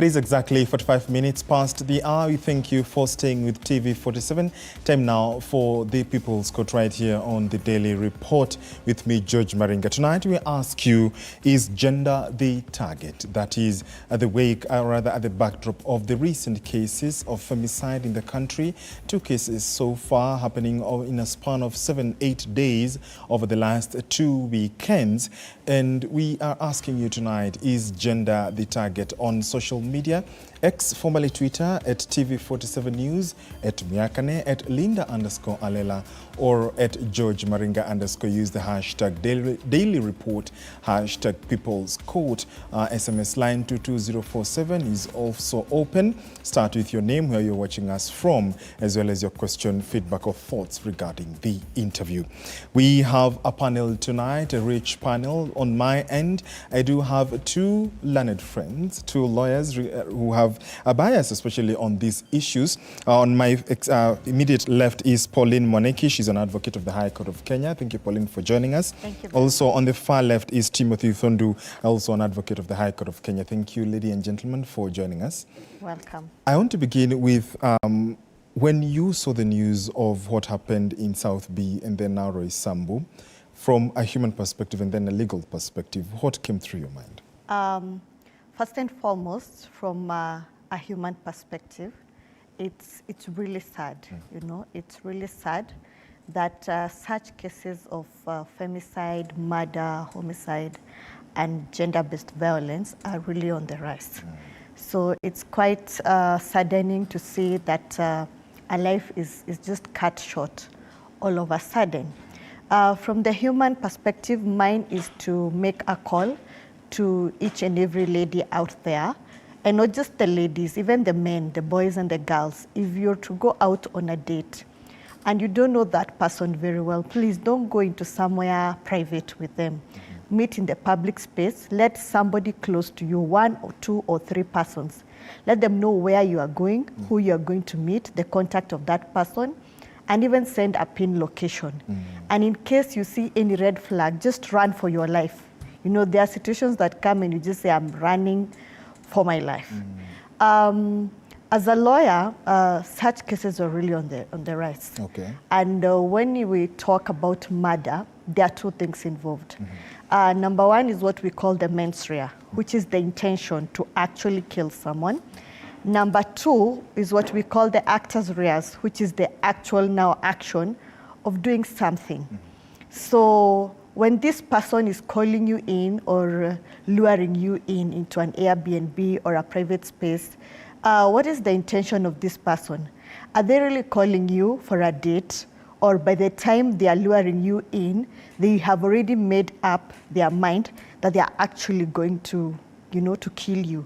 It is exactly 45 minutes past the hour. We thank you for staying with TV47. Time now for the People's Court right here on the Daily Report with me, George Maringa. Tonight we ask you, is gender the target? That is at the wake, or rather at the backdrop of the recent cases of femicide in the country. 2 cases so far happening in a span of 7-8 days over the last 2 weekends. And we are asking you tonight, is gender the target? On social media, X, formerly Twitter, at TV47 News, at Miakane, at Linda_Alela, or at George Maringa_. Use the hashtag Daily Report, hashtag People's Court. SMS line 22047 is also open. Start with your name, where you're watching us from, as well as your question, feedback, or thoughts regarding the interview. We have a panel tonight, a rich panel. On my end, I do have 2 learned friends, 2 lawyers who have a bias, especially on these issues. On my immediate left is Pauline Moneki. She's an advocate of the High Court of Kenya. Thank you, Pauline, for joining us. Thank you. Also, on the far left is Timothy Thondu, also an advocate of the High Court of Kenya. Thank you, ladies and gentlemen, for joining us. Welcome. I want to begin with when you saw the news of what happened in South B and then now Sambu, from a human perspective and then a legal perspective, what came through your mind? First and foremost, from a human perspective, it's really sad. You know, it's really sad that such cases of femicide, murder, homicide, and gender-based violence are really on the rise. So it's quite saddening to see that a life is just cut short all of a sudden. From the human perspective, mine is to make a call to each and every lady out there, and not just the ladies, even the men, the boys and the girls. If you're to go out on a date and you don't know that person very well, please don't go into somewhere private with them. Meet in the public space. Let somebody close to you, 1 or 2 or 3 persons. Let them know where you are going, who you are going to meet, the contact of that person, and even send a pin location. And in case you see any red flag, just run for your life. You know, there are situations that come and you just say, I'm running for my life. As a lawyer, such cases are really on the rise. Okay. And when we talk about murder, there are 2 things involved. Number 1 is what we call the mens rea, which is the intention to actually kill someone. Number 2 is what we call the actus reus, which is the actual now action of doing something. So when this person is calling you in or luring you into an Airbnb or a private space, what is the intention of this person? Are they really calling you for a date? Or by the time they are luring you in, they have already made up their mind that they are actually going to, you know, to kill you,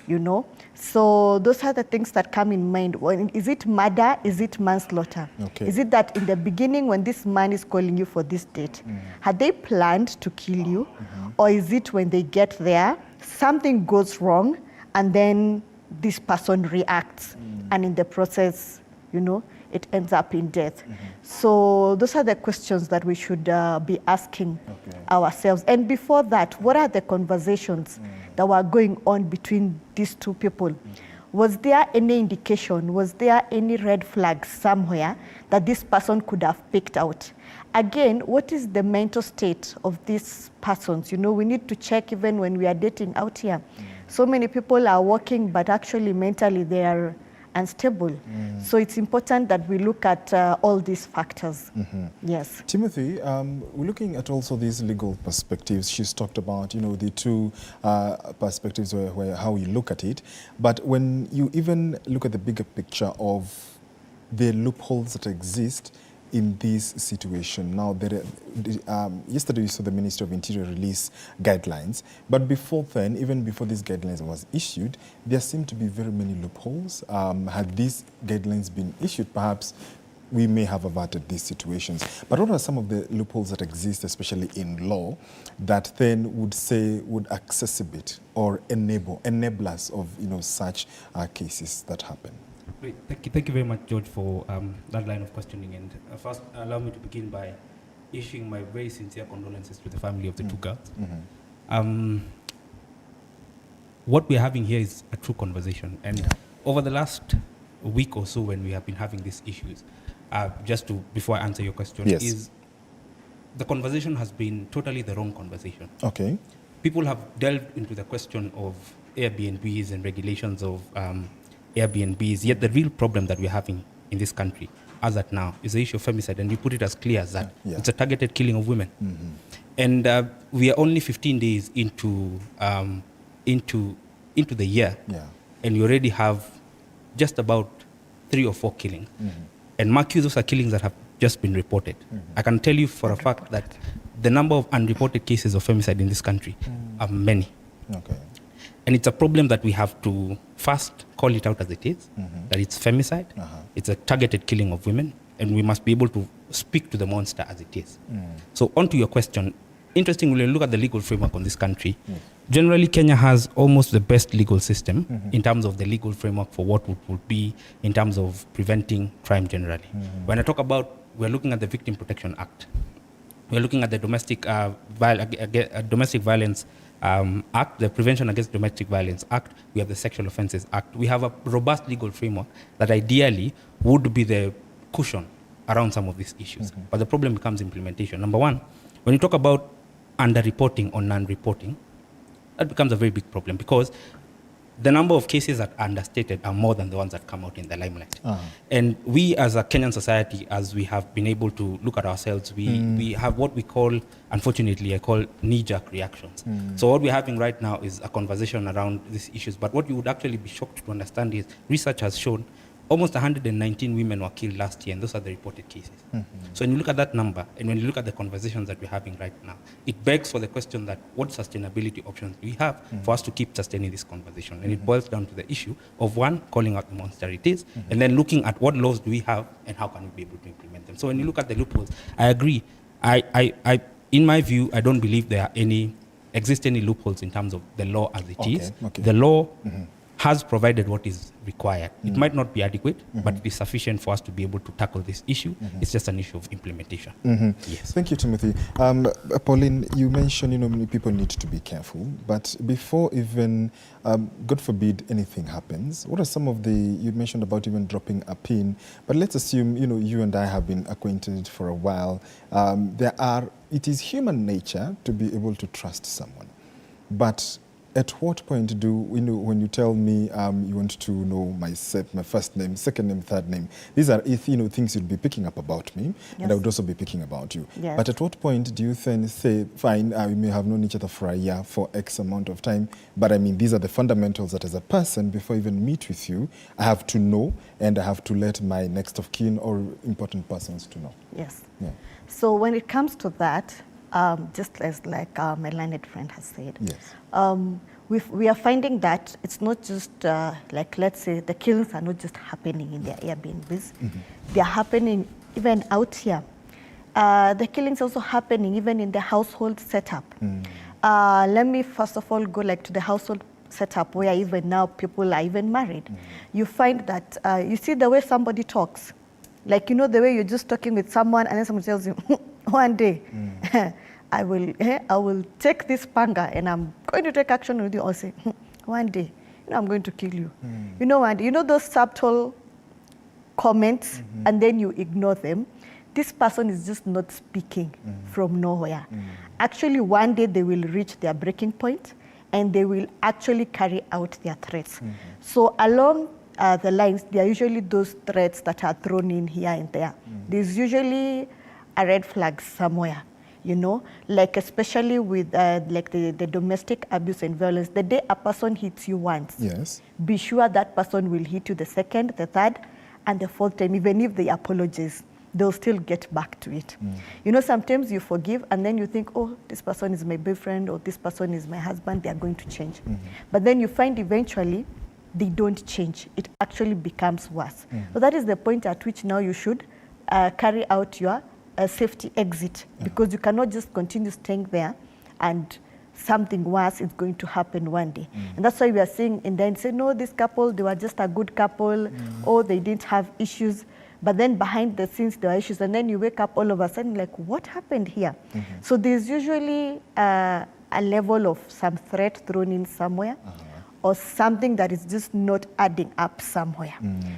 you know? So those are the things that come in mind. Is it murder? Is it manslaughter? Okay. Is it that in the beginning when this man is calling you for this date, had they planned to kill you? Or is it when they get there, something goes wrong and then this person reacts and in the process, you know, it ends up in death. So those are the questions that we should be asking ourselves. And before that, what are the conversations that were going on between these 2 people? Was there any indication, was there any red flag somewhere that this person could have picked out? Again, what is the mental state of these persons? You know, we need to check even when we are dating out here. So many people are working, but actually mentally they are unstable. So it's important that we look at all these factors. Yes. Timothy, we're looking at also these legal perspectives. She's talked about, you know, the 2 perspectives where how you look at it. But when you even look at the bigger picture of the loopholes that exist in this situation. Now, yesterday we saw the Ministry of Interior release guidelines, but before then, even before these guidelines was issued, there seemed to be very many loopholes. Had these guidelines been issued, perhaps we may have averted these situations. But what are some of the loopholes that exist, especially in law, that then would exacerbate or enable us of, you know, such cases that happen? Great. Thank you very much, George, for that line of questioning. And first, allow me to begin by issuing my very sincere condolences to the family of the 2 girls. what we're having here is a true conversation. And over the last week or so, when we have been having these issues, before I answer your question, is the conversation has been totally the wrong conversation. Okay. People have delved into the question of Airbnbs and regulations of Airbnbs, yet the real problem that we're having in this country as at now is the issue of femicide, and you put it as clear as that. It's a targeted killing of women. And we are only 15 days into the year, and you already have just about 3 or 4 killings. And mark you, those are killings that have just been reported. I can tell you for a fact that the number of unreported cases of femicide in this country are many. And it's a problem that we have to first call it out as it is, that it's femicide, it's a targeted killing of women, and we must be able to speak to the monster as it is. So on to your question, interestingly, when you look at the legal framework on this country, generally Kenya has almost the best legal system in terms of the legal framework for what would be in terms of preventing crime generally. When I talk about, we're looking at the Victim Protection Act, we're looking at the Domestic Violence Act, the Prevention Against Domestic Violence Act, we have the Sexual Offences Act. We have a robust legal framework that ideally would be the cushion around some of these issues. But the problem becomes implementation. Number one, when you talk about underreporting or non-reporting, that becomes a very big problem because the number of cases that are understated are more than the ones that come out in the limelight. And we as a Kenyan society, as we have been able to look at ourselves, we have what we call, unfortunately, I call knee-jerk reactions. So what we're having right now is a conversation around these issues. But what you would actually be shocked to understand is research has shown almost 119 women were killed last year, and those are the reported cases. So when you look at that number, and when you look at the conversations that we're having right now, it begs for the question that what sustainability options do we have for us to keep sustaining this conversation? And it boils down to the issue of, one, calling out the monster it is, and then looking at what laws do we have and how can we be able to implement them. So when you look at the loopholes, I agree. In my view, I don't believe there are exist any loopholes in terms of the law as it is. The law has provided what is required. It might not be adequate, but it is sufficient for us to be able to tackle this issue. It's just an issue of implementation. Yes. Thank you, Timothy. Pauline, you mentioned, many people need to be careful, but before even, God forbid, anything happens, what are some of you mentioned about even dropping a pin, but let's assume, you and I have been acquainted for a while. It is human nature to be able to trust someone, but at what point when you tell me you want to know my first name, second name, third name, these are things you'd be picking up about me, and I would also be picking about you. But at what point do you then say, fine, we may have known each other for a year, for X amount of time, but these are the fundamentals that as a person, before I even meet with you, I have to know, and I have to let my next of kin or important persons to know. Yes. So when it comes to that, just as like my learned friend has said, we are finding that it's not just like, let's say, the killings are not just happening in their Airbnbs. They are happening even out here. The killings also happening even in the household setup. Let me first of all go to the household setup where even now people are even married. You find that, you see the way somebody talks. Like, the way you're just talking with someone and then someone tells you, one day, I will take this panga and I'm going to take action with you. I'll say, one day, I'm going to kill you. Those subtle comments, and then you ignore them. This person is just not speaking from nowhere. Actually, one day they will reach their breaking point and they will actually carry out their threats. So along the lines, there are usually those threats that are thrown in here and there. There's usually a red flag somewhere. Like especially with the domestic abuse and violence, the day a person hits you once, be sure that person will hit you the second, the third, and the fourth time. Even if they apologize, they'll still get back to it. Sometimes you forgive and then you think, oh, this person is my boyfriend or this person is my husband, they are going to change. But then you find eventually they don't change. It actually becomes worse. So that is the point at which now you should carry out your a safety exit, because you cannot just continue staying there and something worse is going to happen one day. And that's why we are seeing in the end, say, no, this couple, they were just a good couple, or they didn't have issues, but then behind the scenes there are issues, and then you wake up all of a sudden like, what happened here? So there's usually a level of some threat thrown in somewhere, or something that is just not adding up somewhere.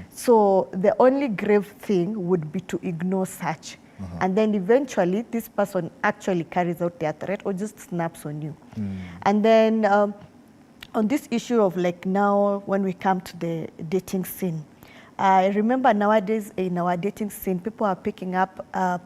So the only grave thing would be to ignore such. And then eventually this person actually carries out their threat or just snaps on you. And then on this issue of like now when we come to the dating scene, I remember nowadays in our dating scene, people are picking up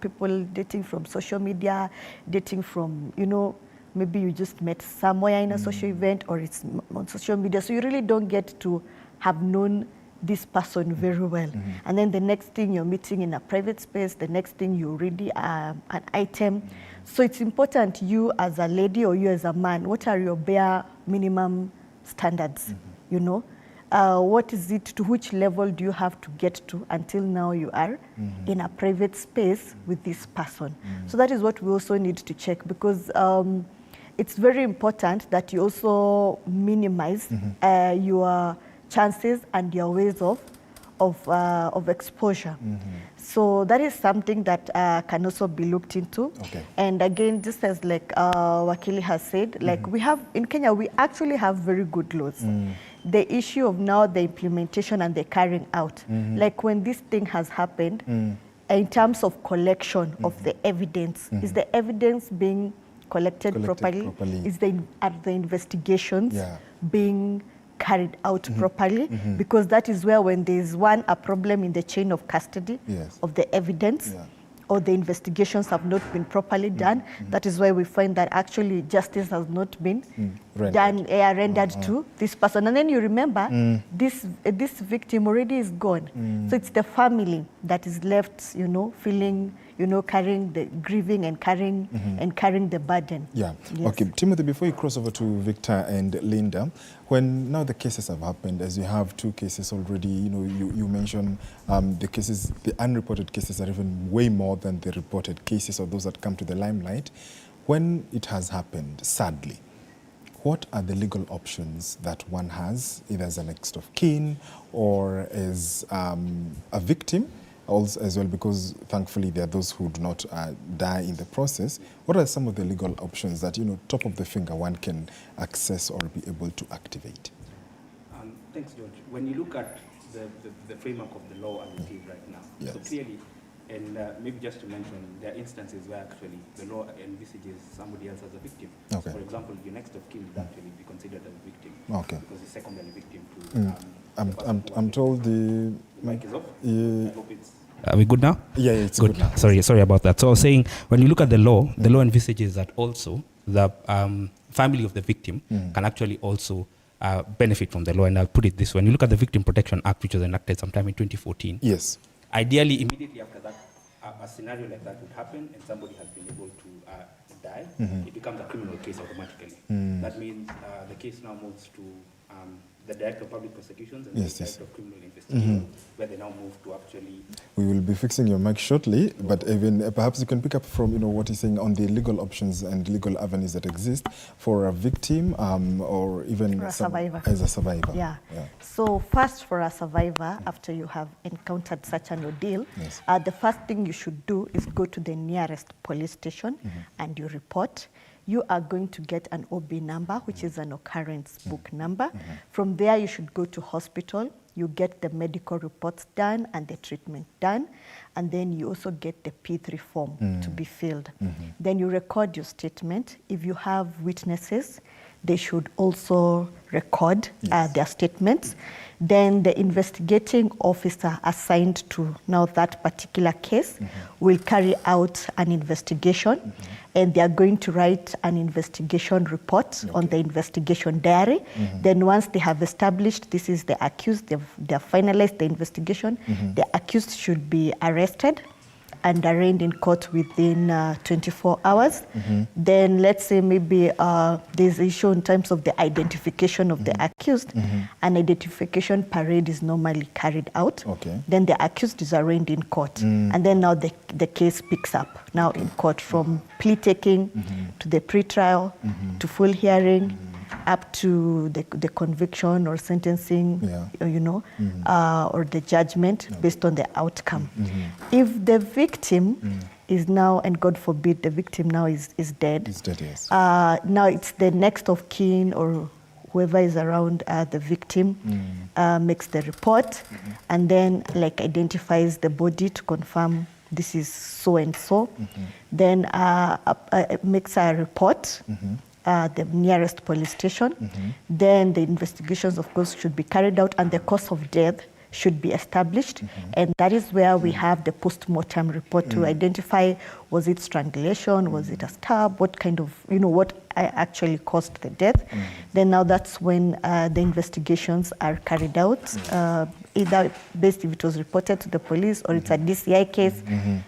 people dating from social media, dating from, you know, maybe you just met somewhere in a social event or it's on social media. So you really don't get to have known this person very well. And then the next thing you're meeting in a private space, the next thing you really an item. So it's important you as a lady or you as a man, what are your bare minimum standards, you know? What is it, to which level do you have to get to until now you are in a private space with this person? So that is what we also need to check, because it's very important that you also minimize your chances and your ways of exposure. So that is something that can also be looked into. And again, just as like Wakili has said, like we have, in Kenya, we actually have very good laws. The issue of now the implementation and the carrying out, like when this thing has happened, in terms of collection of the evidence, is the evidence being collected properly? Are the investigations being carried out properly? Because that is where, when there is a problem in the chain of custody of the evidence, or the investigations have not been properly done, that is why we find that actually justice has not been rendered to this person. And then you remember, this victim already is gone. So it's the family that is left, you know, feeling, you know, carrying the grieving and carrying the burden. Okay, Timothy, before you cross over to Victor and Linda, when now the cases have happened, as you have two cases already, you know, you mentioned the cases, the unreported cases are even way more than the reported cases or those that come to the limelight. When it has happened, sadly, what are the legal options that one has, either as a next of kin or as a victim, also as well, because thankfully there are those who do not die in the process? What are some of the legal options that, you know, top of the finger one can access or be able to activate? Thanks, George. When you look at the framework of the law as it is right now, so clearly, and maybe just to mention, there are instances where actually the law envisages somebody else as a victim. So for example, your next of kin would actually be considered as a victim because it's secondary victim to. I'm told the mic is off. I hope it's. Are we good now? Yeah, it's good now. Sorry about that. So I was saying, when you look at the law envisages that also the family of the victim can actually also benefit from the law. And I'll put it this way: when you look at the Victim Protection Act, which was enacted sometime in 2014. Yes. Ideally, immediately after that, a scenario like that would happen and somebody has been able to die, it becomes a criminal case automatically. That means the case now moves to the Director of Public Prosecutions and the Director of Criminal Investigation, where they now move to actually... We will be fixing your mic shortly, but even perhaps you can pick up from, you know, what he's saying on the legal options and legal avenues that exist for a victim or even for a survivor. As a survivor. Yeah. So first, for a survivor, after you have encountered such an ordeal, the first thing you should do is go to the nearest police station and you report. You are going to get an OB number, which is an occurrence book number. From there, you should go to hospital. You get the medical reports done and the treatment done. And then you also get the P3 form to be filled. Then you record your statement. If you have witnesses, they should also record their statements. Then the investigating officer assigned to now that particular case will carry out an investigation, and they are going to write an investigation report on the investigation diary. Then once they have established this is the accused, they have finalized the investigation, the accused should be arrested and arraigned in court within 24 hours. Then let's say maybe there's an issue in terms of the identification of the accused. An identification parade is normally carried out. Then the accused is arraigned in court. And then now the case picks up now in court, from plea taking to the pre-trial to full hearing, up to the conviction or sentencing, you know, or the judgment based on the outcome. If the victim is now, and God forbid, the victim now is dead. Is dead, yes. Now it's the next of kin or whoever is around the victim makes the report, and then like identifies the body to confirm this is so and so. Then makes a report. The nearest police station. Then the investigations, of course, should be carried out, and the cause of death should be established. And that is where we have the post-mortem report to identify, was it strangulation, was it a stab, what kind of, what actually caused the death. Then now that's when the investigations are carried out, either based if it was reported to the police or it's a DCI case,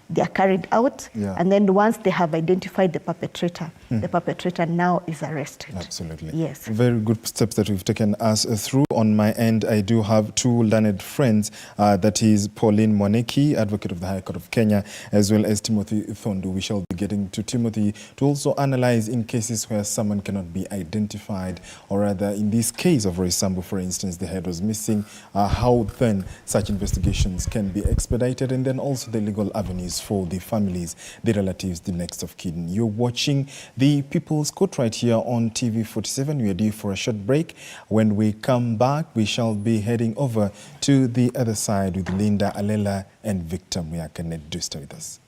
they are carried out. And then once they have identified the perpetrator now is arrested. Absolutely. Yes. Very good steps that we've taken us through. On my end, I do have two learned friends. That is Pauline Mwaneki, Advocate of the High Court of Kenya, as well as Timothy Thondu. We shall be getting to Timothy to also analyze in cases where someone cannot be identified, or rather in this case of Roysambu, for instance, the head was missing, how then such investigations can be expedited, and then also the legal avenues for the families, the relatives, the next of kin. You're watching the People's Court right here on TV 47. We are due for a short break. When we come back, we shall be heading over to the other side with Linda Alela and Victor Muyakane. Do stay with us.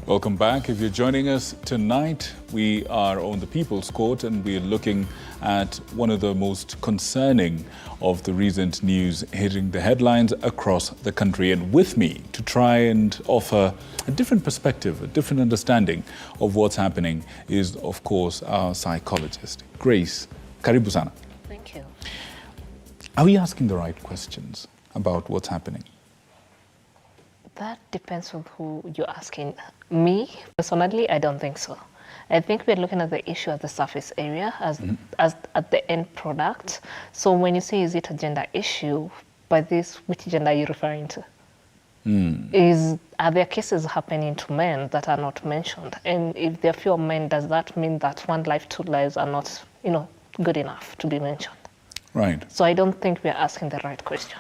Welcome back. If you're joining us tonight, we are on the People's Court and we're looking at one of the most concerning of the recent news hitting the headlines across the country. And with me to try and offer a different perspective, a different understanding of what's happening is, of course, our psychologist, Grace. Karibu sana. Thank you. Are we asking the right questions about what's happening? That depends on who you're asking. Me, personally, I don't think so. I think we're looking at the issue at the surface area as at the end product. So when you say, is it a gender issue, by this, which gender are you referring to? Are there cases happening to men that are not mentioned? And if there are fewer men, does that mean that one life, two lives are not, good enough to be mentioned? Right. So I don't think we're asking the right question.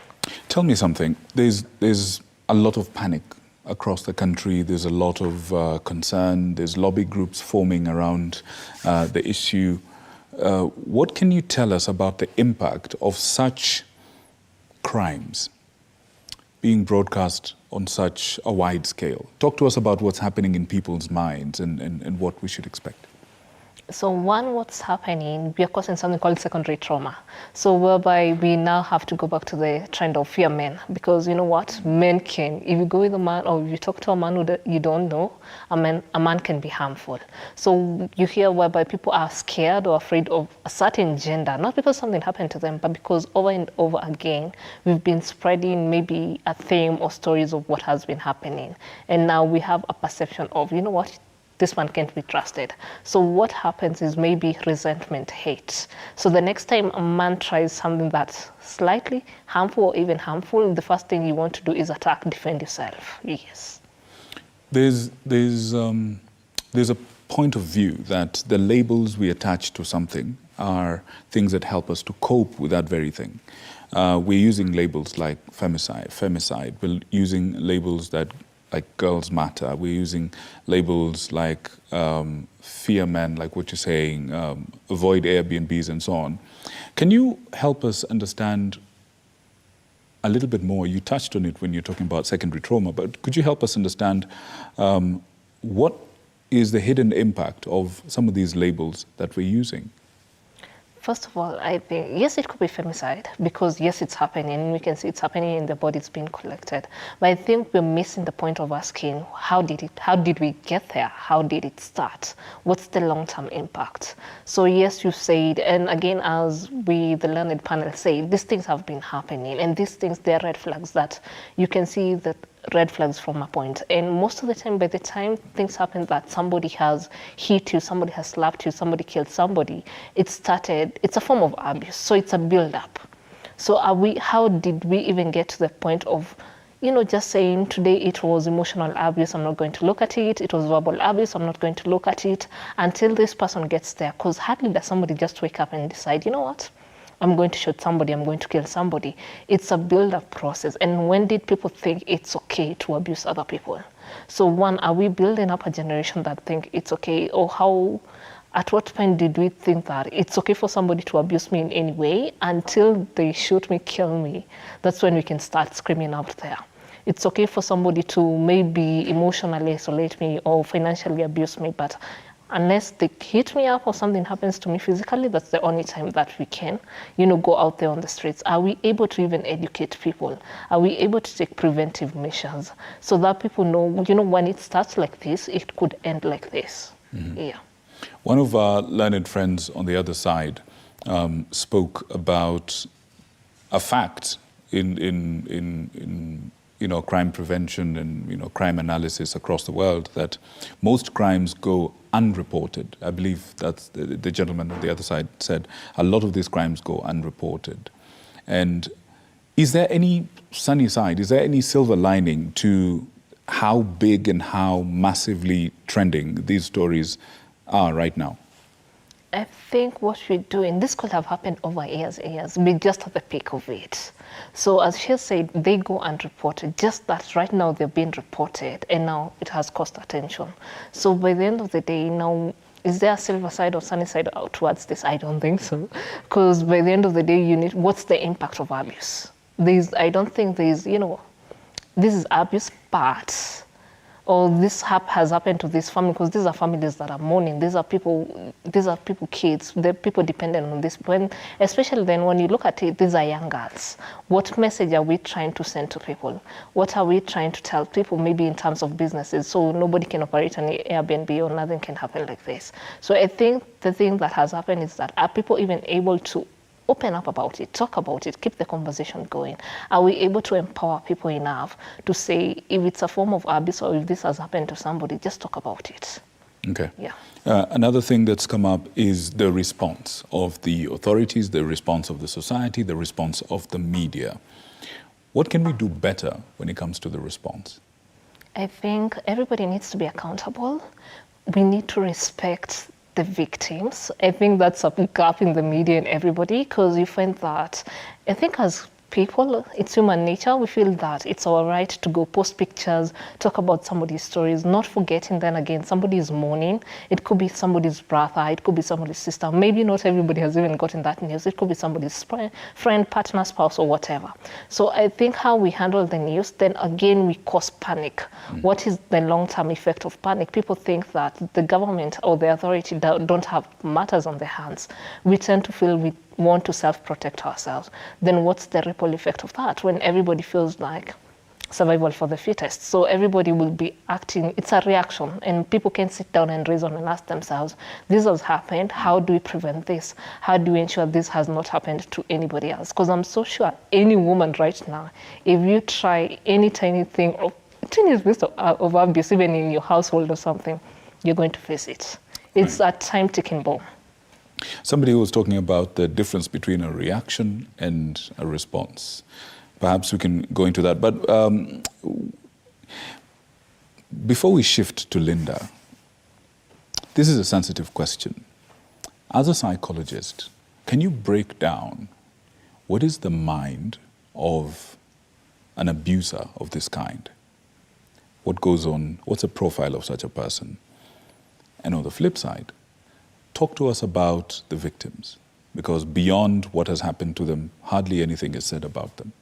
Tell me something. There's a lot of panic across the country. There's a lot of concern. There's lobby groups forming around the issue. What can you tell us about the impact of such crimes being broadcast on such a wide scale? Talk to us about what's happening in people's minds and what we should expect. So one, what's happening, we are causing something called secondary trauma. So whereby we now have to go back to the trend of fear men, because you know what, men can, if you go with a man or if you talk to a man who you don't know, a man can be harmful. So you hear whereby people are scared or afraid of a certain gender, not because something happened to them, but because over and over again, we've been spreading maybe a theme or stories of what has been happening. And now we have a perception of, you know what, this one can't be trusted. So what happens is maybe resentment, hate. So the next time a man tries something that's slightly harmful or even harmful, the first thing you want to do is attack, defend yourself. Yes. There's a point of view that the labels we attach to something are things that help us to cope with that very thing. We're using labels like femicide. We're using labels like girls matter. We're using labels like fear men, like what you're saying, avoid Airbnbs and so on. Can you help us understand a little bit more? You touched on it when you're talking about secondary trauma, but could you help us understand what is the hidden impact of some of these labels that we're using? First of all, I think, yes, it could be femicide, because yes, it's happening. We can see it's happening in the body, it's being collected. But I think we're missing the point of asking, how did we get there? How did it start? What's the long-term impact? So yes, you said, and again, as the learned panel say, these things have been happening, and these things, they're red flags that you can see that red flags from a point. And most of the time, by the time things happen that somebody has hit you, somebody has slapped you, somebody killed somebody, it's a form of abuse. So it's a build-up. So how did we even get to the point of, just saying today it was emotional abuse, I'm not going to look at it. It was verbal abuse, I'm not going to look at it until this person gets there. Because hardly does somebody just wake up and decide, you know what? I'm going to shoot somebody, I'm going to kill somebody. It's a build-up process. And when did people think it's okay to abuse other people? So one, are we building up a generation that think it's okay? Or at what point did we think that it's okay for somebody to abuse me in any way until they shoot me, kill me? That's when we can start screaming out there. It's okay for somebody to maybe emotionally isolate me or financially abuse me, but unless they hit me up or something happens to me physically, that's the only time that we can, go out there on the streets. Are we able to even educate people? Are we able to take preventive measures so that people know, when it starts like this, it could end like this? Mm-hmm. Yeah. One of our learned friends on the other side spoke about a fact in crime prevention and crime analysis across the world, that most crimes go unreported. I believe that's the gentleman on the other side said a lot of these crimes go unreported. And is there any sunny side? Is there any silver lining to how big and how massively trending these stories are right now? I think what we're doing, this could have happened over years, we're just at the peak of it. So as she said, they go unreported, just that right now they're being reported and now it has caused attention. So by the end of the day, now, is there a silver side or sunny side out towards this? I don't think so. Because by the end of the day, what's the impact of abuse? I don't think this is abuse, but or this has happened to this family, because these are families that are mourning. These are people, kids, they're people dependent on this. Especially then when you look at it, these are young girls. What message are we trying to send to people? What are we trying to tell people, maybe in terms of businesses, so nobody can operate an Airbnb or nothing can happen like this? So I think the thing that has happened is that, are people even able to open up about it, talk about it, keep the conversation going? Are we able to empower people enough to say, if it's a form of abuse or if this has happened to somebody, just talk about it? Okay. Yeah. Another thing that's come up is the response of the authorities, the response of the society, the response of the media. What can we do better when it comes to the response? I think everybody needs to be accountable. We need to respect the victims. I think that's a gap in the media and everybody, because you find that, I think as people, it's human nature, we feel that it's our right to go post pictures, talk about somebody's stories, not forgetting then again, somebody is mourning. It could be somebody's brother, it could be somebody's sister. Maybe not everybody has even gotten that news. It could be somebody's friend, partner, spouse, or whatever. So I think how we handle the news, then again, we cause panic. What is the long-term effect of panic? People think that the government or the authority don't have matters on their hands. We tend to feel we want to self-protect ourselves. Then what's the ripple effect of that when everybody feels like survival for the fittest? So everybody will be acting, it's a reaction, and people can sit down and reason and ask themselves, this has happened, how do we prevent this? How do we ensure this has not happened to anybody else? Because I'm so sure any woman right now, if you try any tiny thing of tiniest bit of abuse, even in your household or something, you're going to face it. It's a time-ticking bomb. Somebody was talking about the difference between a reaction and a response. Perhaps we can go into that. But before we shift to Linda, this is a sensitive question. As a psychologist, can you break down what is the mind of an abuser of this kind? What goes on? What's a profile of such a person? And on the flip side, talk to us about the victims, because beyond what has happened to them, hardly anything is said about them.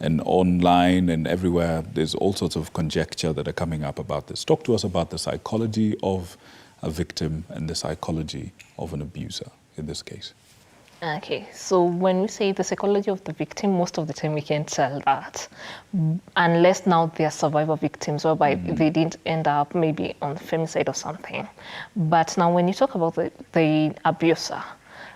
And online and everywhere, there's all sorts of conjecture that are coming up about this. Talk to us about the psychology of a victim and the psychology of an abuser in this case. Okay, so when we say the psychology of the victim, most of the time we can't tell that, unless now they are survivor victims, whereby they didn't end up maybe on the femicide or something. But now when you talk about the abuser,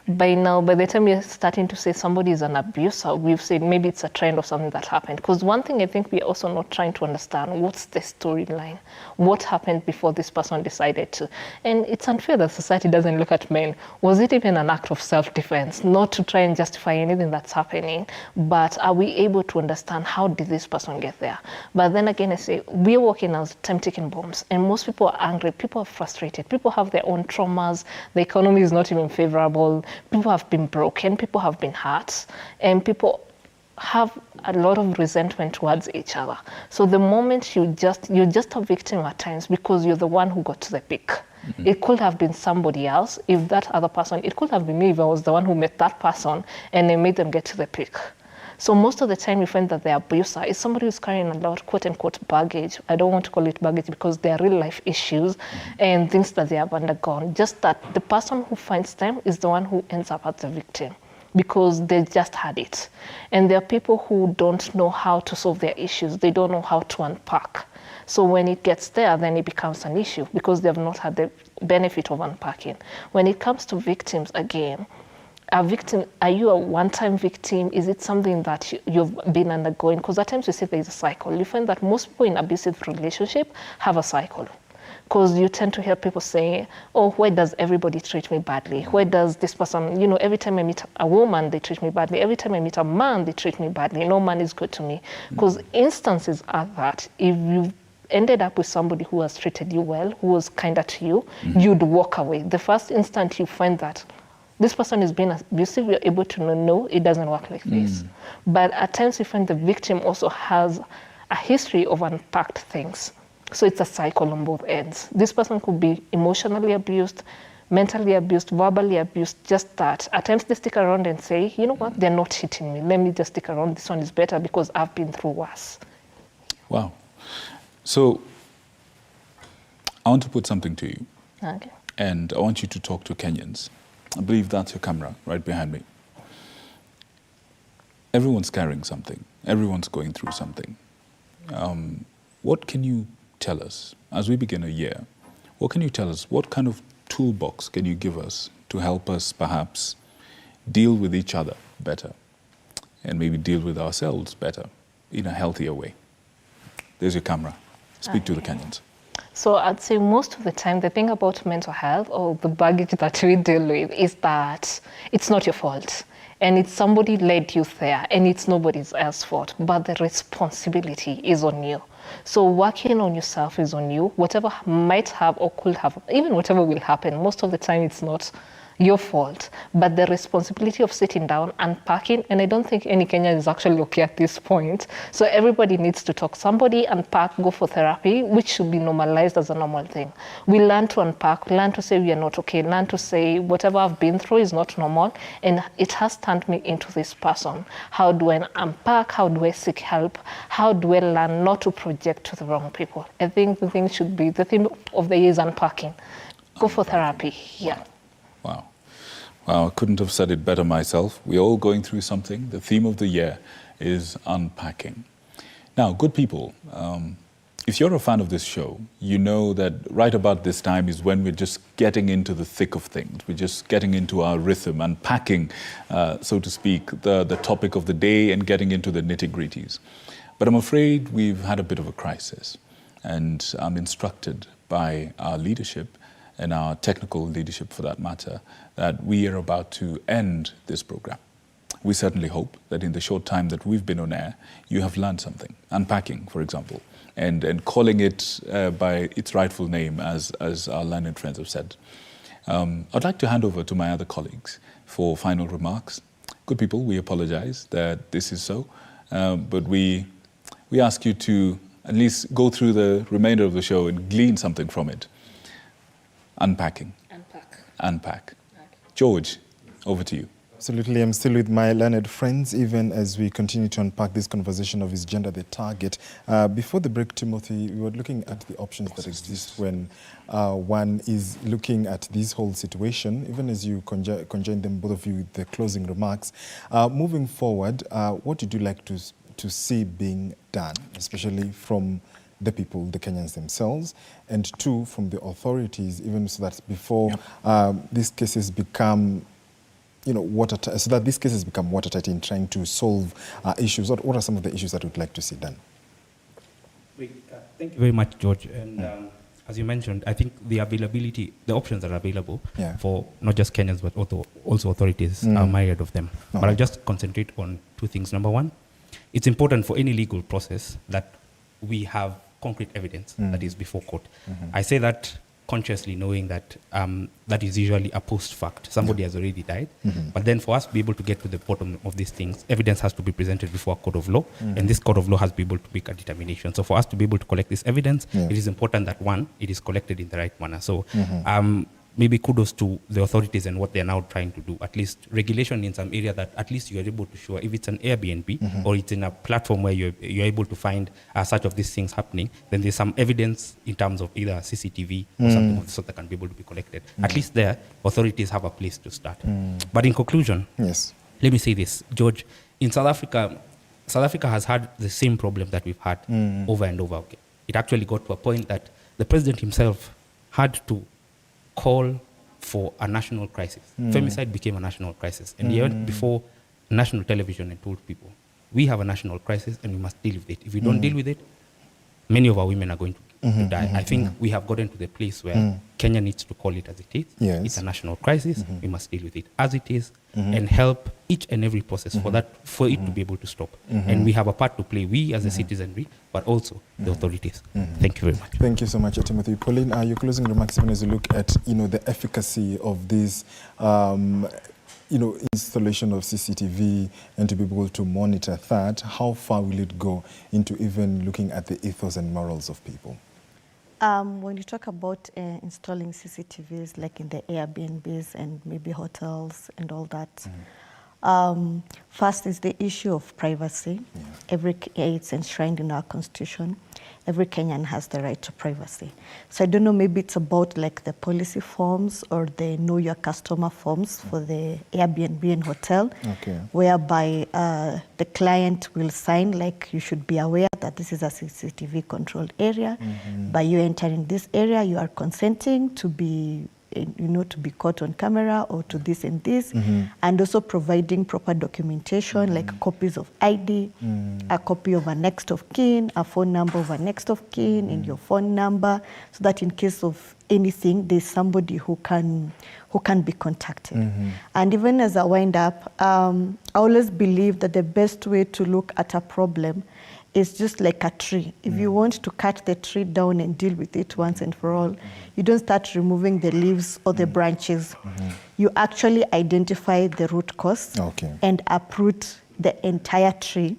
by now, by the time you're starting to say somebody is an abuser, we've said maybe it's a trend or something that happened. Because one thing I think we're also not trying to understand, what's the storyline? What happened before this person decided to? And it's unfair that society doesn't look at men. Was it even an act of self-defense? Not to try and justify anything that's happening, but are we able to understand how did this person get there? But then again, I say, we're working as time-ticking bombs, and most people are angry, people are frustrated, people have their own traumas, the economy is not even favorable, people have been broken, people have been hurt, and people have a lot of resentment towards each other. So the moment you're just a victim at times because you're the one who got to the peak. It could have been somebody else, if that other person, it could have been me if I was the one who met that person and I made them get to the peak. So most of the time we find that the abuser is somebody who's carrying a lot of quote-unquote baggage. I don't want to call it baggage because they are real life issues and things that they have undergone. Just that the person who finds them is the one who ends up as the victim because they just had it. And there are people who don't know how to solve their issues. They don't know how to unpack. So when it gets there, then it becomes an issue because they have not had the benefit of unpacking. When it comes to victims, again, a victim, are you a one-time victim? Is it something that you've been undergoing? Because at times we say there is a cycle. You find that most people in abusive relationship have a cycle. Because you tend to hear people saying, oh, why does everybody treat me badly? Why does this person, every time I meet a woman, they treat me badly. Every time I meet a man, they treat me badly. No man is good to me. Because instances are that if you've ended up with somebody who has treated you well, who was kinder to you, you'd walk away. The first instant you find that this person is being abusive, you're able to know, no, it doesn't work like this. But at times you find the victim also has a history of unpacked things. So it's a cycle on both ends. This person could be emotionally abused, mentally abused, verbally abused, just that. At times they stick around and say, you know what, they're not hitting me. Let me just stick around. This one is better because I've been through worse. Wow. So I want to put something to you. Okay. And I want you to talk to Kenyans. I believe that's your camera right behind me. Everyone's carrying something. Everyone's going through something. What can you tell us as we begin a year? What can you tell us? What kind of toolbox can you give us to help us perhaps deal with each other better and maybe deal with ourselves better in a healthier way? There's your camera. Speak to the Kenyans. So I'd say most of the time, the thing about mental health or the baggage that we deal with is that it's not your fault. And it's somebody led you there, and it's nobody else's fault. But the responsibility is on you. So working on yourself is on you. Whatever might have or could have, even whatever will happen, most of the time it's not your fault, but the responsibility of sitting down, unpacking, and I don't think any Kenyan is actually okay at this point. So everybody needs to talk. Somebody unpack, go for therapy, which should be normalized as a normal thing. We learn to unpack, learn to say we are not okay, learn to say whatever I've been through is not normal, and it has turned me into this person. How do I unpack? How do I seek help? How do I learn not to project to the wrong people? I think the thing should be, the theme of the year is unpacking. Go for therapy, yeah. Wow. Wow, I couldn't have said it better myself. We're all going through something. The theme of the year is unpacking. Now, good people, if you're a fan of this show, you know that right about this time is when we're just getting into the thick of things. We're just getting into our rhythm, unpacking, so to speak, the topic of the day and getting into the nitty-gritties. But I'm afraid we've had a bit of a crisis, and I'm instructed by our leadership and our technical leadership for that matter, that we are about to end this program. We certainly hope that in the short time that we've been on air, you have learned something, unpacking, for example, and calling it by its rightful name, as our learned friends have said. I'd like to hand over to my other colleagues for final remarks. Good people, we apologize that this is so, but we ask you to at least go through the remainder of the show and glean something from it. Unpacking. Unpack. George, over to you. Absolutely. I'm still with my learned friends, even as we continue to unpack this conversation of is gender the target. Before the break, Timothy, we were looking at the options that exist when one is looking at this whole situation, even as you conjoin them, both of you, with the closing remarks. Moving forward, what would you like to see being done, especially from the people, the Kenyans themselves, and two, from the authorities, even so that before these cases become, so that these cases become watertight in trying to solve issues? What are some of the issues that we'd like to see done? Thank you very much, George. And as you mentioned, I think the availability, the options that are available for not just Kenyans, but also authorities are myriad of them. But I'll just concentrate on two things. Number one, it's important for any legal process that we have concrete evidence that is before court. I say that consciously, knowing that that is usually a post fact. Somebody has already died. But then for us to be able to get to the bottom of these things, evidence has to be presented before a court of law. And this court of law has to be able to make a determination. So for us to be able to collect this evidence, it is important that, one, it is collected in the right manner. So maybe kudos to the authorities and what they're now trying to do. At least regulation in some area that at least you are able to show, if it's an Airbnb or it's in a platform where you're able to find such of these things happening, then there's some evidence in terms of either CCTV or something of the sort that can be able to be collected. At least there, authorities have a place to start. But in conclusion, let me say this, George, in South Africa has had the same problem that we've had over and over again. It actually got to a point that the president himself had to call for a national crisis. Femicide became a national crisis. And he went before national television and told people, we have a national crisis and we must deal with it. If we don't deal with it, many of our women are going to die. I think we have gotten to the place where Kenya needs to call it as it is. It's a national crisis. We must deal with it as it is and help each and every process for it to be able to stop. And we have a part to play, we as a citizenry, but also the authorities. Thank you very much. Thank you so much, Timothy. Pauline, your closing remarks, even as you look at the efficacy of this installation of CCTV and to be able to monitor that, how far will it go into even looking at the ethos and morals of people? When you talk about installing CCTVs, like in the Airbnbs and maybe hotels and all that, first is the issue of privacy. It's enshrined in our constitution. Every Kenyan has the right to privacy. So I don't know, maybe it's about like the policy forms or the know your customer forms for the Airbnb and hotel, whereby the client will sign like you should be aware that this is a CCTV controlled area. By you entering this area, you are consenting to be to be caught on camera or to this and this, and also providing proper documentation like copies of ID, a copy of a next of kin, a phone number of a next of kin, and your phone number, so that in case of anything, there's somebody who can be contacted. And even as I wind up, I always believe that the best way to look at a problem is just like a tree. If you want to cut the tree down and deal with it once and for all, you don't start removing the leaves or the branches. You actually identify the root cause and uproot the entire tree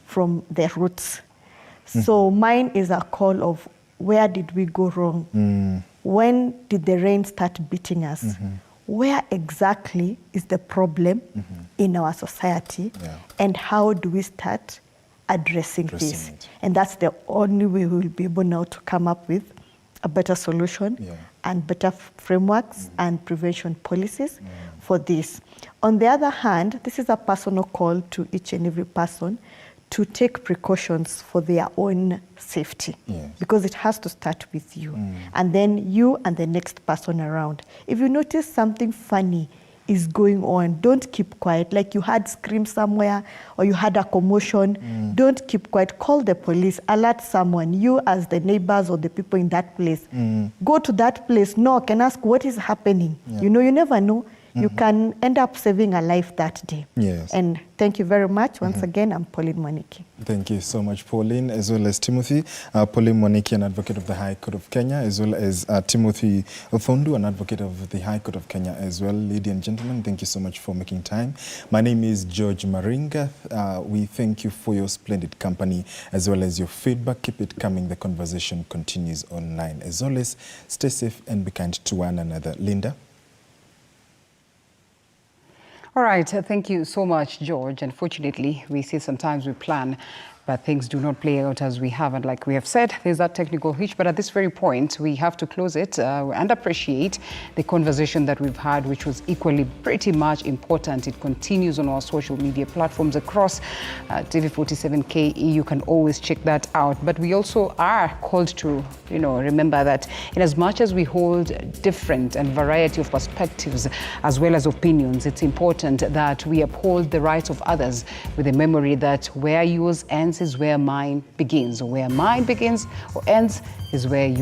from the roots. So mine is a call of where did we go wrong? When did the rain start beating us? Where exactly is the problem in our society? And how do we start addressing this? And that's the only way we will be able now to come up with a better solution and better frameworks and prevention policies for this. On the other hand, this is a personal call to each and every person to take precautions for their own safety, because it has to start with you, and then you and the next person around. If you notice something funny is going on, don't keep quiet. Like you had screams somewhere or you had a commotion, don't keep quiet. Call the police, alert someone. You as the neighbors or the people in that place, go to that place, knock and ask what is happening. You never know. You can end up saving a life that day. And thank you very much. Once again, I'm Pauline Mwaniki. Thank you so much, Pauline, as well as Timothy. Pauline Mwaniki, an advocate of the High Court of Kenya, as well as Timothy Othondu, an advocate of the High Court of Kenya as well. Ladies and gentlemen, thank you so much for making time. My name is George Maringa. We thank you for your splendid company, as well as your feedback. Keep it coming. The conversation continues online. As always, stay safe and be kind to one another. Linda? All right, thank you so much, George. Unfortunately, we see sometimes we plan, but things do not play out as we have. And like we have said, there's that technical hitch. But at this very point, we have to close it and appreciate the conversation that we've had, which was equally pretty much important. It continues on our social media platforms across TV47KE. You can always check that out. But we also are called to, remember that in as much as we hold different and variety of perspectives as well as opinions, it's important that we uphold the rights of others with the memory that where yours ends is where mine begins, or where mine begins or ends is where you